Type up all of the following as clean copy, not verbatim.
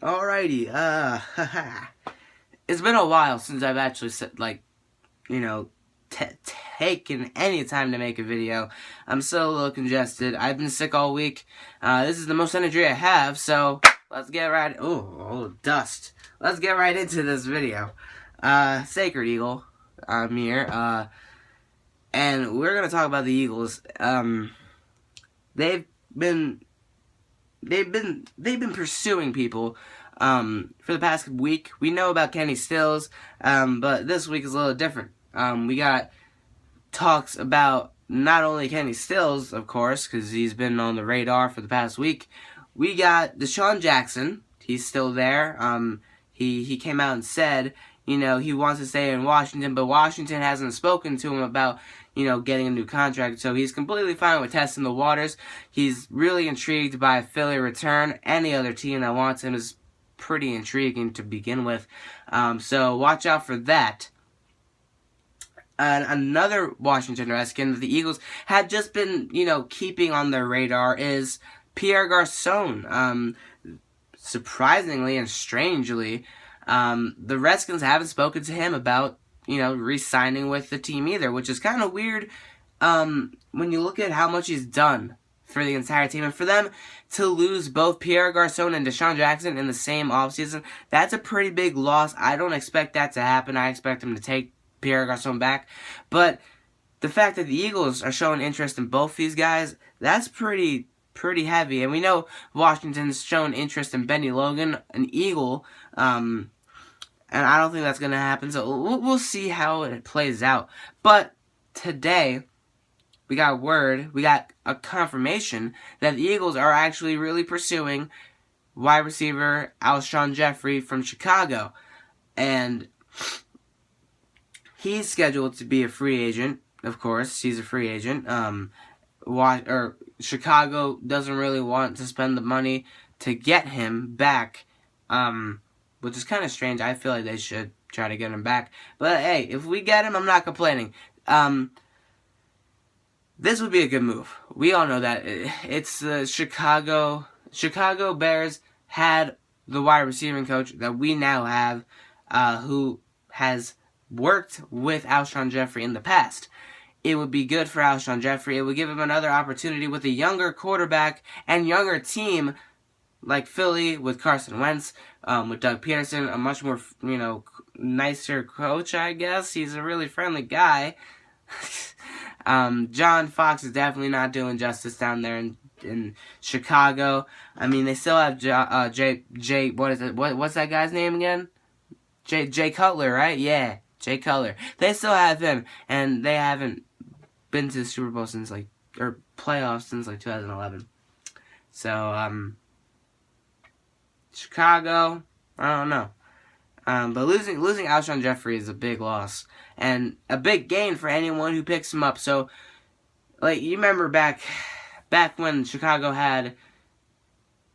Alrighty, it's been a while since I've actually taken any time to make a video. I'm still a little congested. I've been sick all week. This is the most energy I have, so let's get right. Oh, dust. Let's get right into this video. Sacred Eagle, I'm here. And we're gonna talk about the Eagles. They've been pursuing people for the past week. We know about Kenny Stills, but this week is a little different. We got talks about not only Kenny Stills, of course, because he's been on the radar for the past week. We got Alshon Jackson. He's still there. He came out and said, he wants to stay in Washington, but Washington hasn't spoken to him about, getting a new contract. So he's completely fine with testing the waters. He's really intrigued by a Philly return. Any other team that wants him is pretty intriguing to begin with. So watch out for that. Another Washington Redskin that the Eagles have just been, keeping on their radar is Pierre Garçon. Surprisingly and strangely, the Redskins haven't spoken to him about, re-signing with the team either, which is kind of weird when you look at how much he's done for the entire team. And for them to lose both Pierre Garçon and Alshon Jackson in the same offseason, that's a pretty big loss. I don't expect that to happen. I expect him to take Pierre Garçon back. But the fact that the Eagles are showing interest in both these guys, that's pretty heavy. And we know Washington's shown interest in Benny Logan, an Eagle, and I don't think that's going to happen. So we'll see how it plays out. But today, we got a confirmation that the Eagles are actually really pursuing wide receiver Alshon Jeffery from Chicago. And he's scheduled to be a free agent, of course. He's a free agent. Chicago doesn't really want to spend the money to get him back, which is kind of strange. I feel like they should try to get him back. But hey, if we get him, I'm not complaining. This would be a good move. We all know that. It's the Chicago Bears had the wide receiving coach that we now have, who has worked with Alshon Jeffery in the past. It would be good for Alshon Jeffery. It would give him another opportunity with a younger quarterback and younger team like Philly with Carson Wentz, with Doug Peterson, a much more, nicer coach, I guess. He's a really friendly guy. John Fox is definitely not doing justice down there in Chicago. I mean, they still have what's that guy's name again? Jay Cutler, right? Yeah, Jay Cutler. They still have him, and they haven't been to the Super Bowl or playoffs since 2011. So, Chicago, I don't know. But losing Alshon Jeffery is a big loss and a big gain for anyone who picks him up. So, you remember back when Chicago had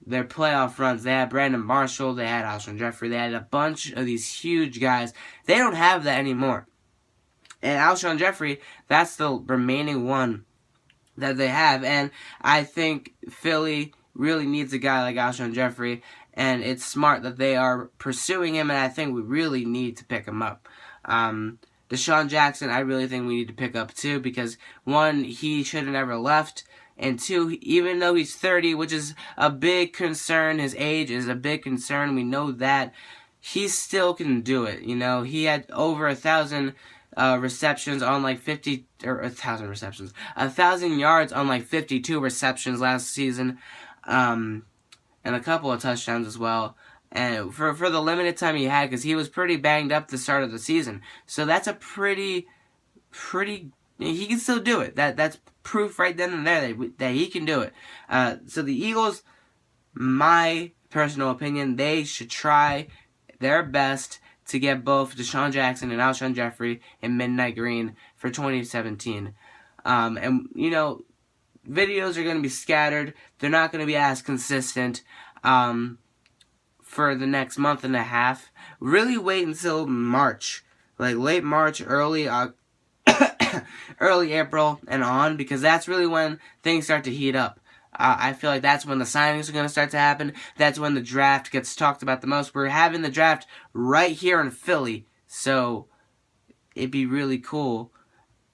their playoff runs, they had Brandon Marshall, they had Alshon Jeffery, they had a bunch of these huge guys. They don't have that anymore. And Alshon Jeffery, that's the remaining one that they have. And I think Philly really needs a guy like Alshon Jeffery, and it's smart that they are pursuing him, and I think we really need to pick him up. Alshon Jackson, I really think we need to pick up too, because one, he should have never left, and two, even though he's 30, which is a big concern, his age is a big concern, we know that, he still can do it. He had over 1,000 receptions on 1,000 yards on 52 receptions last season, and a couple of touchdowns as well. And for the limited time he had, because he was pretty banged up the start of the season. So that's a pretty, he can still do it. That's proof right then and there that he can do it. So the Eagles, my personal opinion, they should try their best to get both Alshon Jackson and Alshon Jeffery in midnight green for 2017. And, videos are going to be scattered. They're not going to be as consistent for the next month and a half. Really wait until March. Late March, early April and on, because that's really when things start to heat up. I feel like that's when the signings are going to start to happen. That's when the draft gets talked about the most. We're having the draft right here in Philly, so it'd be really cool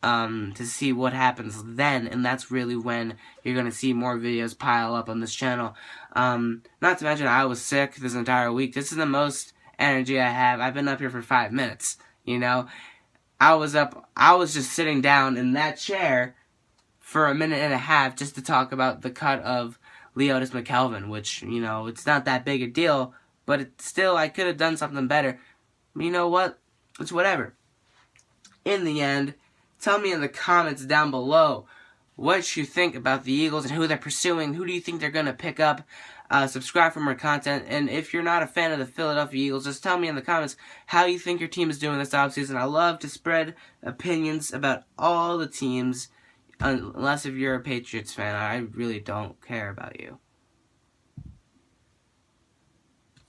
to see what happens then, and that's really when you're going to see more videos pile up on this channel. Not to mention, I was sick this entire week. This is the most energy I have. I've been up here for 5 minutes, you know. I was just sitting down in that chair for a minute and a half just to talk about the cut of Leotis McKelvin, which, you know, it's not that big a deal, but I could have done something better. But you know what? It's whatever. In the end, tell me in the comments down below what you think about the Eagles and who they're pursuing. Who do you think they're going to pick up? Subscribe for more content. And if you're not a fan of the Philadelphia Eagles, just tell me in the comments how you think your team is doing this offseason. I love to spread opinions about all the teams, unless if you're a Patriots fan. I really don't care about you.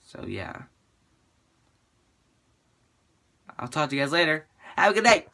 So, yeah. I'll talk to you guys later. Have a good night.